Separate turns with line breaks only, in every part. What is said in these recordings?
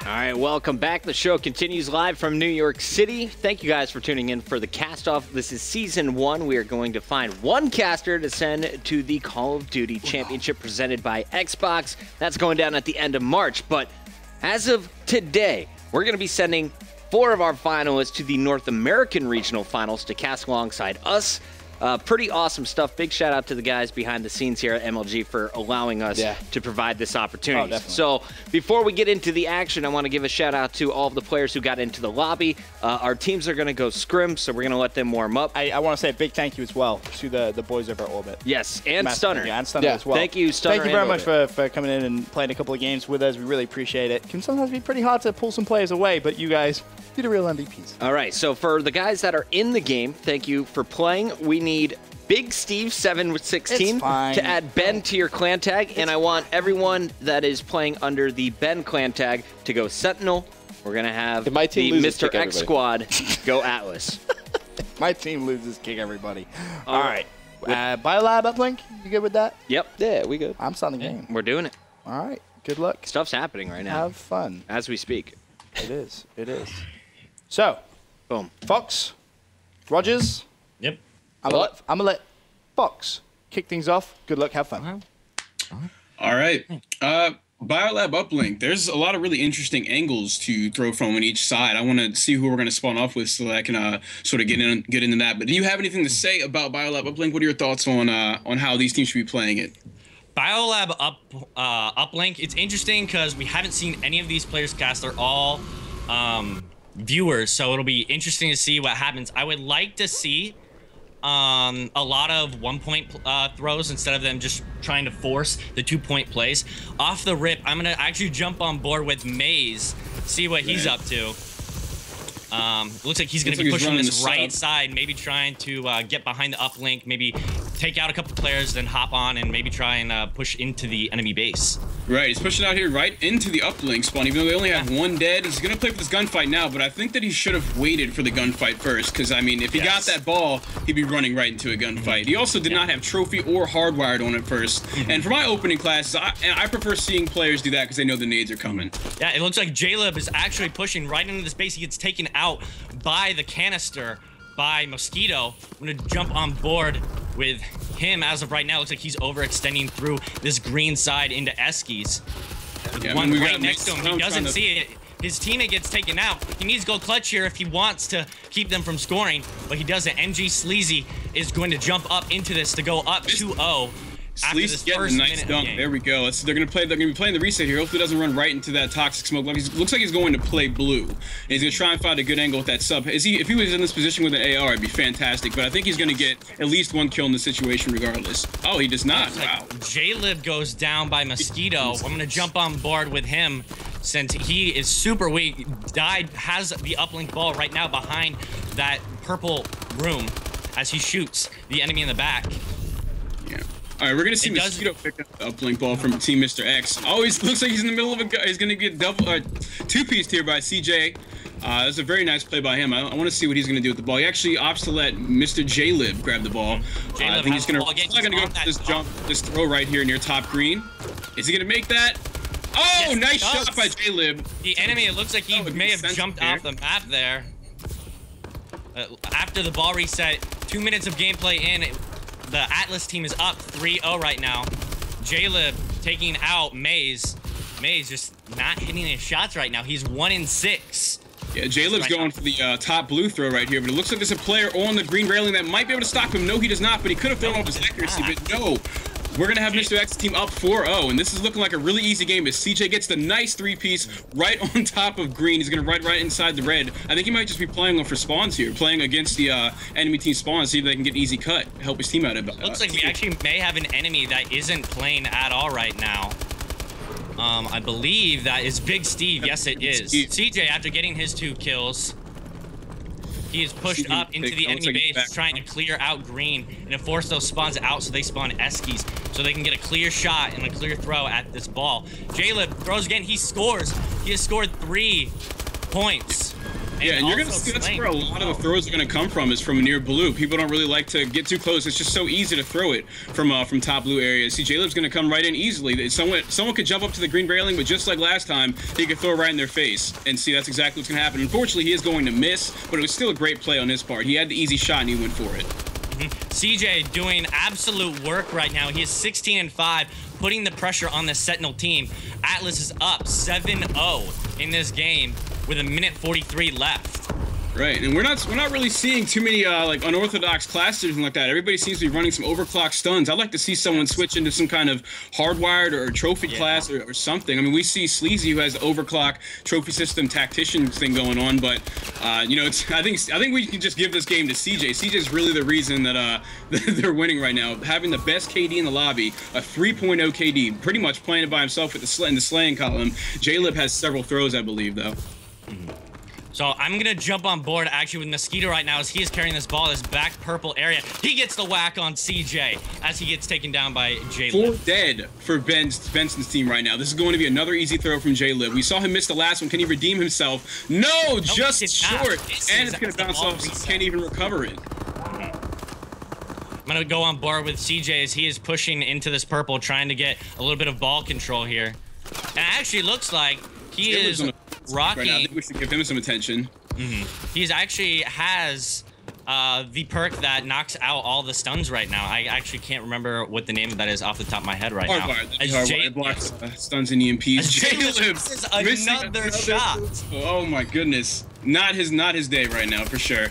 All right, welcome back. The show continues live from New York City. Thank you guys for tuning in for the cast-off. This is Season 1. We are going to find one caster to send to the Call of Duty Championship presented by Xbox. That's going down at the end of March. But as of today, we're going to be sending 4 of our finalists to the North American Regional Finals to cast alongside us. Pretty awesome stuff. Big shout out to the guys behind the scenes here at MLG for allowing us to provide this opportunity. So before we get into the action, I want to give a shout out to all of the players who got into the lobby. Our teams are going to go scrim, so we're going to let them warm up.
I want to say a big thank you as well to the boys over at Orbit.
Yes, and Stunner.
Yeah, and Stunner as well.
Thank you, Stunner.
Thank you very much for coming in and playing a couple of games with us. We really appreciate it. It can sometimes be pretty hard to pull some players away, but you guys, you're the real MVPs.
All right, so for the guys that are in the game, thank you for playing. We need Big Steve 716 to add Ben to your clan tag, and I want everyone that is playing under the Ben clan tag to go Sentinel. We're going to have the Mr. X squad go Atlas.
My team loses, kick everybody. All right. Biolab Uplink, you good with that?
Yep.
Yeah, we good.
I'm starting the game.
We're doing it.
All right. Good luck.
Stuff's happening right now.
Have fun.
As we speak.
It is. It is. So,
boom.
Fox, Rogers.
Yep.
I'm gonna let Fox kick things off. Good luck. Have fun.
All right. Biolab Uplink. There's a lot of really interesting angles to throw from on each side. I want to see who we're going to spawn off with so that I can sort of get into that. But do you have anything to say about Biolab Uplink? What are your thoughts on how these teams should be playing it?
Biolab Uplink. It's interesting because we haven't seen any of these players cast. They're all viewers, so it'll be interesting to see what happens. I would like to see a lot of 1-point throws instead of them just trying to force the 2-point plays. Off the rip, I'm gonna actually jump on board with Maze, see what he's up to. Looks like he's gonna be pushing this right side, maybe trying to get behind the uplink, maybe take out a couple players, then hop on and maybe try and push into the enemy base.
Right, he's pushing out here right into the uplink spawn, even though they only have 1 dead. He's gonna play for this gunfight now, but I think that he should have waited for the gunfight first, because I mean, if he got that ball, he'd be running right into a gunfight. He also did not have trophy or hardwired on it first. And for my opening classes, I prefer seeing players do that because they know the nades are coming.
Yeah, it looks like Jaleb is actually pushing right into the space. He gets taken out by the canister by Mosquito. I'm gonna jump on board with him as of right now. Looks like he's overextending through this green side into Eskies. One right next to him. He doesn't see it. His teammate gets taken out. He needs to go clutch here if he wants to keep them from scoring, but he doesn't. MG Sleazy is going to jump up into this to go up 2-0.
Sleazy's getting a nice dunk. There we go. They're gonna be playing the reset here. Hopefully it doesn't run right into that toxic smoke. Looks like he's going to play blue. And he's gonna try and find a good angle with that sub. If he was in this position with an AR, it'd be fantastic. But I think he's gonna get at least 1 kill in the situation regardless. Oh, he does not. Wow.
J-Lib goes down by Mosquito. I'm gonna jump on board with him since he is super weak. Has the uplink ball right now behind that purple room as he shoots the enemy in the back.
Yeah. All right, we're gonna see Mosquito pick up the uplink ball from Team Mr. X. Always looks like he's in the middle of he's gonna get two-pieced here by CJ. That's a very nice play by him. I want to see what he's gonna do with the ball. He actually opts to let Mr. J-Lib grab the ball. I think he's gonna go for this jump, this throw right here near top green. Is he gonna make that? Oh, yes, nice shot by J-Lib.
The enemy, it looks like he may have jumped off the map there. After the ball reset, 2 minutes of gameplay in. The Atlas team is up 3-0 right now. J-Lib taking out Maze. Maze just not hitting his shots right now. He's 1 in 6.
Yeah, J-Lib's going for the top blue throw right here, but it looks like there's a player on the green railing that might be able to stop him. No, he does not, but he could have thrown off his accuracy, but no. We're going to have Mr. X's team up 4-0, and this is looking like a really easy game as CJ gets the nice 3-piece right on top of green. He's going to ride right inside the red. I think he might just be playing for spawns here, playing against the enemy team spawns, see if they can get easy cut, help his team out.
Looks like we actually may have an enemy that isn't playing at all right now. I believe that is Big Steve. Yes, it is. CJ, after getting his 2 kills, he is pushed up into the enemy base, trying to clear out green and to force those spawns out so they spawn Eskies, so they can get a clear shot and a clear throw at this ball. J-Lib throws again. He scores. He has scored 3 points.
Yeah, and you're going to see that's where a lot of the throws are going to come from, is from near blue. People don't really like to get too close. It's just so easy to throw it from top blue area. See, J-Lib's going to come right in easily. Someone could jump up to the green railing, but just like last time, he could throw right in their face. And see, that's exactly what's going to happen. Unfortunately, he is going to miss, but it was still a great play on his part. He had the easy shot, and he went for it.
CJ doing absolute work right now. He is 16-5, putting the pressure on the Sentinel team. Atlas is up 7-0 in this game with 1:43 left.
Right, and we're not really seeing too many like unorthodox classes and like that. Everybody seems to be running some overclock stuns. I'd like to see someone switch into some kind of hardwired or trophy class or something. I mean, we see Sleazy, who has overclock trophy system tactician thing going on, but you know, I think we can just give this game to CJ. CJ's really the reason that they're winning right now. Having the best KD in the lobby, a 3.0 KD, pretty much playing it by himself with in the slaying column. J-Lib has several throws, I believe, though.
So I'm going to jump on board actually with Mosquito right now as he is carrying this ball, this back purple area. He gets the whack on CJ as he gets taken down by J-Lib.
4 dead for Benson's team right now. This is going to be another easy throw from J-Lib. We saw him miss the last one. Can he redeem himself? No, just short. And it's going to bounce off, so he can't even recover it.
I'm going to go on board with CJ as he is pushing into this purple, trying to get a little bit of ball control here. And it actually looks like he is rocking.
Right now. I think we should give him some attention.
He's actually has the perk that knocks out all the stuns right now. I actually can't remember what the name of that is off the top of my head right now.
Hardwired blocks stuns and EMPs.
J-Lib is another shot.
Oh my goodness. Not his day right now, for sure.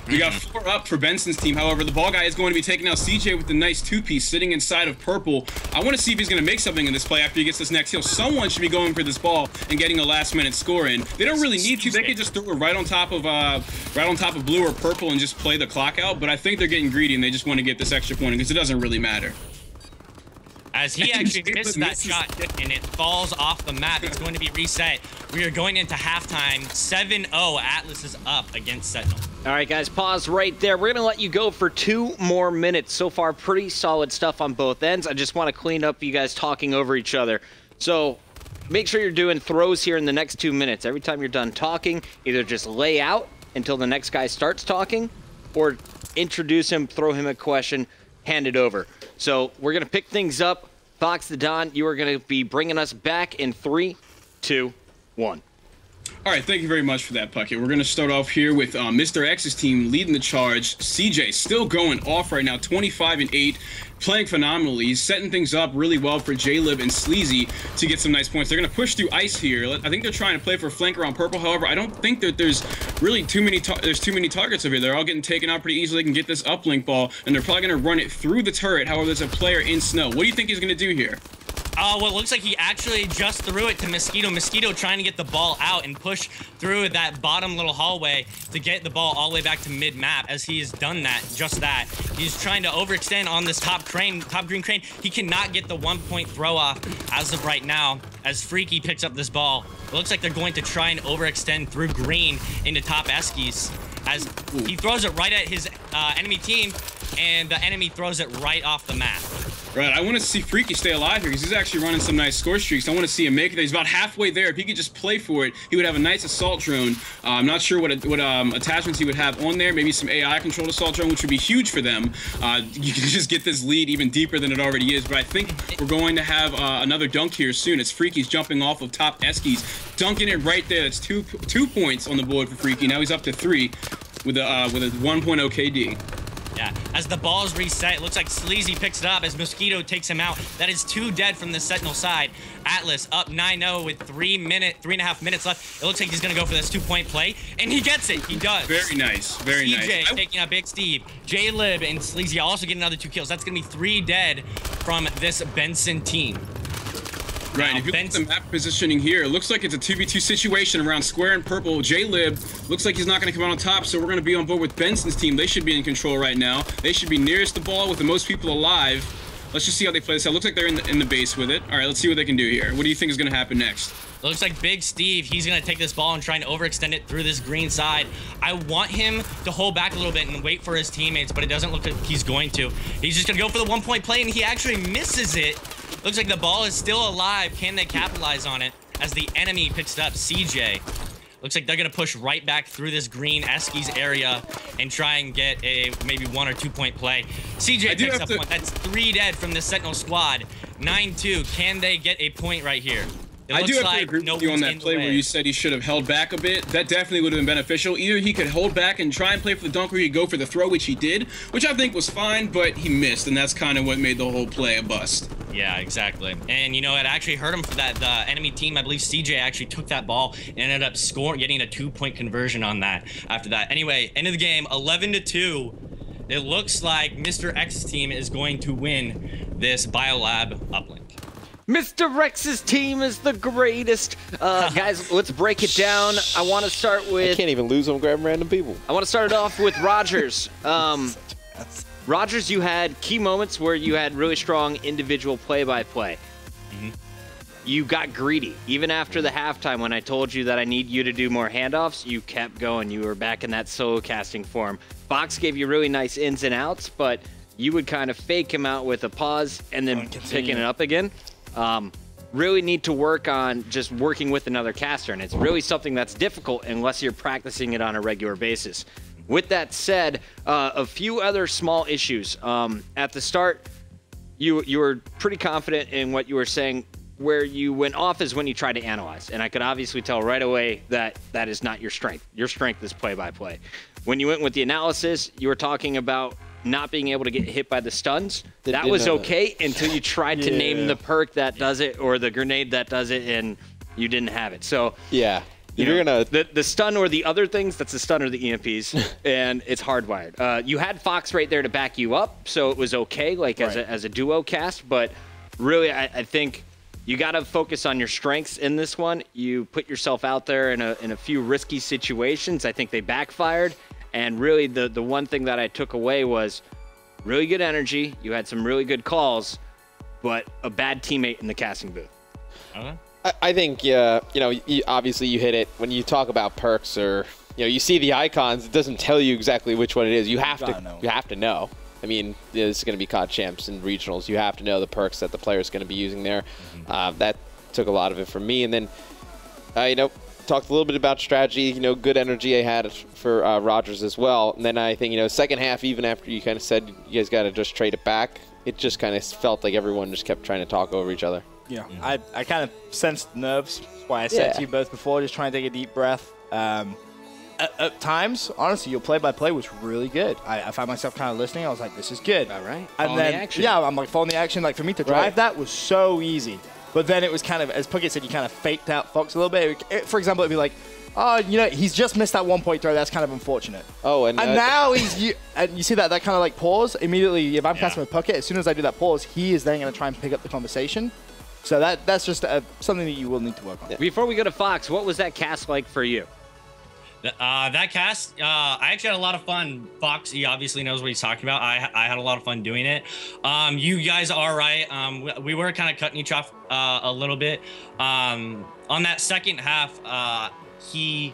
We got 4 up for Benson's team. However, the ball guy is going to be taking out CJ with the nice 2-piece sitting inside of purple. I want to see if he's going to make something in this play after he gets this next heal. Someone should be going for this ball and getting a last-minute score in. They don't really need to. They could just throw it right on top of blue or purple and just play the clock out. But I think they're getting greedy and they just want to get this extra point because it doesn't really matter.
As he actually missed that shot and it falls off the map, it's going to be reset. We are going into halftime. 7-0. Atlas is up against Sentinel.
All right, guys, pause right there. We're going to let you go for 2 more minutes. So far, pretty solid stuff on both ends. I just want to clean up you guys talking over each other. So make sure you're doing throws here in the next 2 minutes. Every time you're done talking, either just lay out until the next guy starts talking or introduce him, throw him a question, hand it over. So we're going to pick things up. FoxTheDon, you are going to be bringing us back in 3, 2, 1.
All right, thank you very much for that, Puckett. We're going to start off here with Mr. X's team leading the charge. CJ still going off right now, 25-8, playing phenomenally. He's setting things up really well for J-Lib and Sleazy to get some nice points. They're going to push through ice here. I think they're trying to play for a flank around purple. However, I don't think that there's really too many targets over here. They're all getting taken out pretty easily. They can get this uplink ball, and they're probably going to run it through the turret. However, there's a player in snow. What do you think he's going to do here?
Well, it looks like he actually just threw it to Mosquito. Mosquito trying to get the ball out and push through that bottom little hallway to get the ball all the way back to mid-map. As he has done that, just that. He's trying to overextend on this top green crane. He cannot get the 1-point throw off as of right now, as Freaky picks up this ball. It looks like they're going to try and overextend through green into top Eskies, as he throws it right at his enemy team, and the enemy throws it right off the map.
Right, I want to see Freaky stay alive here because he's actually running some nice score streaks. I want to see him make it. He's about halfway there. If he could just play for it, he would have a nice assault drone. I'm not sure what attachments he would have on there. Maybe some AI-controlled assault drone, which would be huge for them. You can just get this lead even deeper than it already is. But I think we're going to have another dunk here soon. It's Freaky's jumping off of top Eskies, dunking it right there. That's two points on the board for Freaky. Now he's up to 3 with a 1.0 KD.
Yeah, as the ball is reset, it looks like Sleazy picks it up as Mosquito takes him out. That is 2 dead from the Sentinel side. Atlas up 9-0 with 3.5 minutes left. It looks like he's going to go for this 2-point play, and he gets it. He does.
Very nice. Very nice.
CJ taking out Big Steve. J-Lib and Sleazy also get another 2 kills. That's going to be 3 dead from this Benson team.
Right, if you look at the map positioning here, it looks like it's a 2v2 situation around square and purple. J-Lib looks like he's not going to come out on top, so we're going to be on board with Benson's team. They should be in control right now. They should be nearest the ball with the most people alive. Let's just see how they play this out. Looks like they're in the base with it. All right, let's see what they can do here. What do you think is going to happen next?
It looks like Big Steve, he's going to take this ball and try and overextend it through this green side. I want him to hold back a little bit and wait for his teammates, but it doesn't look like he's going to. He's just going to go for the 1-point play, and he actually misses it. Looks like the ball is still alive. Can they capitalize on it as the enemy picks it up? CJ. Looks Looks like they're going to push right back through this green Eskies area and try and get a maybe 1 or 2 point play. CJ picks up one. That's 3 dead from the Sentinel squad. 9-2. Can they get a point right here?
I do have to agree with you on that play where you said he should have held back a bit. That definitely would have been beneficial. Either he could hold back and try and play for the dunk, or he could go for the throw, which he did, which I think was fine, but he missed, and that's kind of what made the whole play a bust.
Yeah, exactly. And, you know, it actually hurt him for that. The enemy team, I believe CJ actually took that ball and ended up getting a 2-point conversion on that after that. Anyway, end of the game, 11-2. It looks like Mr. X's team is going to win this Biolab uplink.
Mr. Rex's team is the greatest. Guys, let's break it down. I want to start with...
I can't even lose on grabbing random people.
I want to start it off with Rogers. Rogers, you had key moments where you had really strong individual play-by-play. You got greedy. Even after the halftime when I told you that I need you to do more handoffs, you kept going. You were back in that solo casting form. Fox gave you really nice ins and outs, but you would kind of fake him out with a pause and then picking it up again. Really need to work on just working with another caster, and it's really something that's difficult unless you're practicing it on a regular basis. With that said, a few other small issues. At the start, you were pretty confident in what you were saying. Where you went off is when you tried to analyze, and I could obviously tell right away that that is not your strength. Your strength is play-by-play. When you went with the analysis, you were talking about not being able to get hit by the stuns. That was okay until you tried to name the perk that does it or the grenade that does it, and you didn't have it. So
yeah,
you're gonna the stun or the other things. That's the stun or the EMPs, and it's hardwired. You had Fox right there to back you up, so it was okay, like as a duo cast. But really, I think you got to focus on your strengths in this one. You put yourself out there in a few risky situations. I think they backfired. And really, the one thing that I took away was really good energy. You had some really good calls, but a bad teammate in the casting booth.
I think, you know, obviously you hit it. When you talk about perks or, you know, you see the icons, it doesn't tell you exactly which one it is. You have to know. I mean, this is going to be COD champs and regionals. You have to know the perks that the player is going to be using there. That took a lot of it from me. And then, you know, talked a little bit about strategy, you know, good energy I had for Rogers as well. And then I think, you know, second half, even after you kind of said you guys got to just trade it back, it just kind of felt like everyone just kept trying to talk over each other.
Yeah, I kind of sensed nerves. That's why I said to you both before, just trying to take a deep breath. At times, honestly, your play-by-play was really good. I found myself kind of listening. I was like, this is good.
All right.
And then, the action. Yeah, I'm like, following the action. Like, for me to drive that was so easy. But then it was kind of, as Puggy said, you kind of faked out Fox a little bit. For example, it'd be like, oh, you know, he's just missed that 1-point throw. That's kind of unfortunate.
Oh, and
now you see that kind of like pause immediately. If I'm casting with Puckett, as soon as I do that pause, he is then going to try and pick up the conversation. So that's just something that you will need to work on.
Before we go to Fox, what was that cast like for you?
That cast, I actually had a lot of fun. Fox, he obviously knows what he's talking about. I had a lot of fun doing it. You guys are right. We were kind of cutting each off a little bit. On that second half, and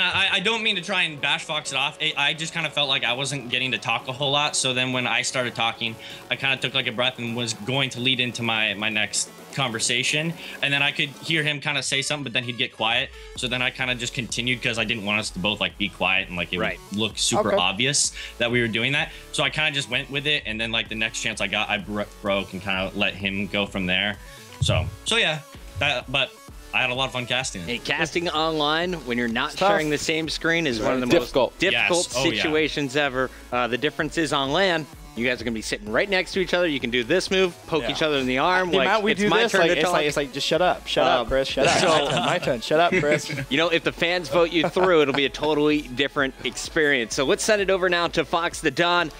I don't mean to try and bash Fox it off. I just kind of felt like I wasn't getting to talk a whole lot. So then when I started talking, I kind of took like a breath and was going to lead into my next conversation. And then I could hear him kind of say something, but then he'd get quiet. So then I kind of just continued because I didn't want us to both like be quiet and like it would look super obvious that we were doing that. So I kind of just went with it. And then like the next chance I got, I broke and kind of let him go from there. So yeah, but I had a lot of fun casting.
Hey, casting online when you're not sharing the same screen is one of the most difficult situations ever. The difference is on LAN, you guys are going to be sitting right next to each other. You can do this move, poke each other in the arm.
Like, it's my turn to talk. It's like, just shut up. Shut up, Chris. Shut up. So, my turn. Shut up, Chris.
You know, if the fans vote you through, it'll be a totally different experience. So let's send it over now to FoxTheDon.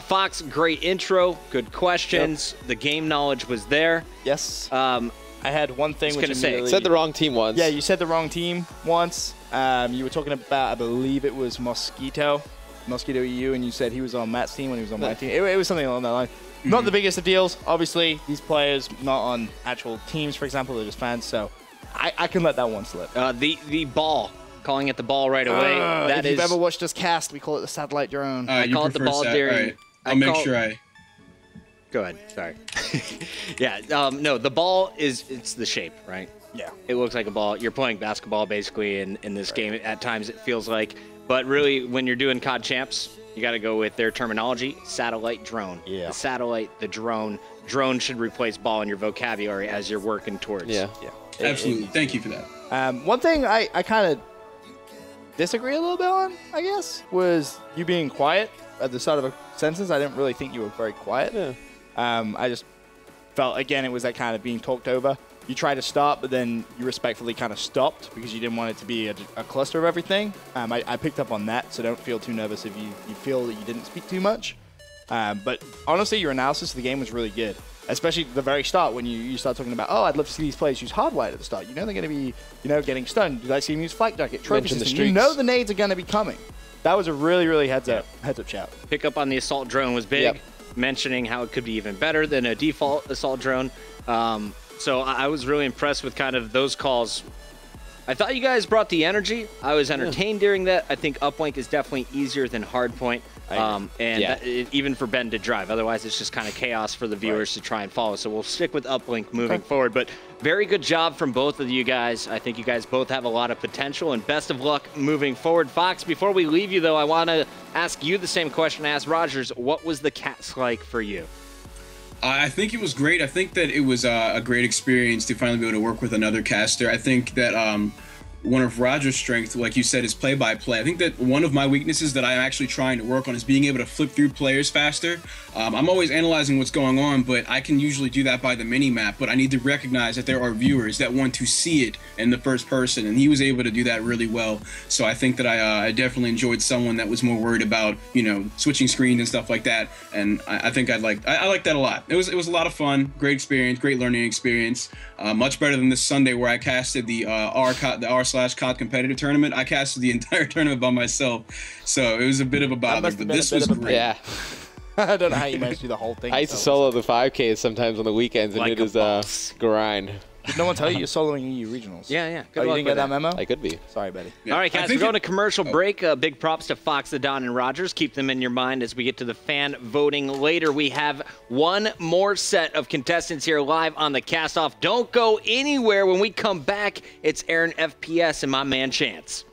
Fox, great intro. Good questions. The game knowledge was there.
Yes. I had one thing which
you said the wrong team once.
Yeah, you said the wrong team once. You were talking about, I believe it was Mosquito EU, and you said he was on Matt's team when he was on my team. It was something along that line. Not the biggest of deals. Obviously, these players not on actual teams, for example, they're just fans, so I can let that one slip.
The ball, calling it the ball right away.
If you've ever watched us cast, we call it the satellite drone.
I call it the ball during.
I'll make sure I...
Go ahead. Sorry. Yeah. No, the ball it's the shape, right?
Yeah.
It looks like a ball. You're playing basketball basically in this game. At times it feels like, but really when you're doing COD Champs, you got to go with their terminology: satellite drone.
Yeah.
The satellite, the drone. Drone should replace ball in your vocabulary as you're working towards.
Yeah.
Yeah.
Absolutely. Thank you for that.
One thing I kind of disagree a little bit on, I guess, was you being quiet at the start of a sentence. I didn't really think you were very quiet.
Yeah.
I just felt, again, it was that kind of being talked over. You tried to stop, but then you respectfully kind of stopped because you didn't want it to be a cluster of everything. I picked up on that, so don't feel too nervous if you feel that you didn't speak too much. But honestly, your analysis of the game was really good, especially at the very start when you start talking about, oh, I'd love to see these players use hardwired at the start. You know they're going to be, getting stunned. Did I see them use flak jacket, trophy system? You know the nades are going to be coming. That was a really, really heads up shout.
Pick up on the assault drone was big.
Yep.
Mentioning how it could be even better than a default assault drone. So I was really impressed with kind of those calls. I thought you guys brought the energy. I was entertained during that. I think Uplink is definitely easier than Hardpoint. Even for Ben to drive. Otherwise, it's just kind of chaos for the viewers to try and follow. So we'll stick with Uplink moving forward. But very good job from both of you guys. I think you guys both have a lot of potential, and best of luck moving forward. Fox, before we leave you, though, I want to ask you the same question I asked Rogers. What was the cast like for you?
I think it was great. I think that it was a great experience to finally be able to work with another caster. I think that one of Roger's strengths, like you said, is play-by-play. I think that one of my weaknesses that I'm actually trying to work on is being able to flip through players faster. I'm always analyzing what's going on, but I can usually do that by the mini-map, but I need to recognize that there are viewers that want to see it in the first person, and he was able to do that really well. So I think that I definitely enjoyed someone that was more worried about, switching screens and stuff like that, and I think I liked that a lot. It was a lot of fun, great experience, great learning experience, much better than this Sunday where I casted the r/COD competitive tournament. I casted the entire tournament by myself, so it was a bit of a bother, but this was great.
Yeah.
I don't know how you managed to do the whole thing.
I used to solo the 5Ks sometimes on the weekends, and it is a grind.
Did no one tell you you're soloing EU regionals?
Yeah.
Good luck. You didn't get that memo?
I could be.
Sorry, buddy.
Yeah.
All right, guys, we're going to commercial break. Big props to FoxTheDon and Rogers. Keep them in your mind as we get to the fan voting later. We have one more set of contestants here live on the cast-off. Don't go anywhere. When we come back, it's Aaron FPS and my man Chance.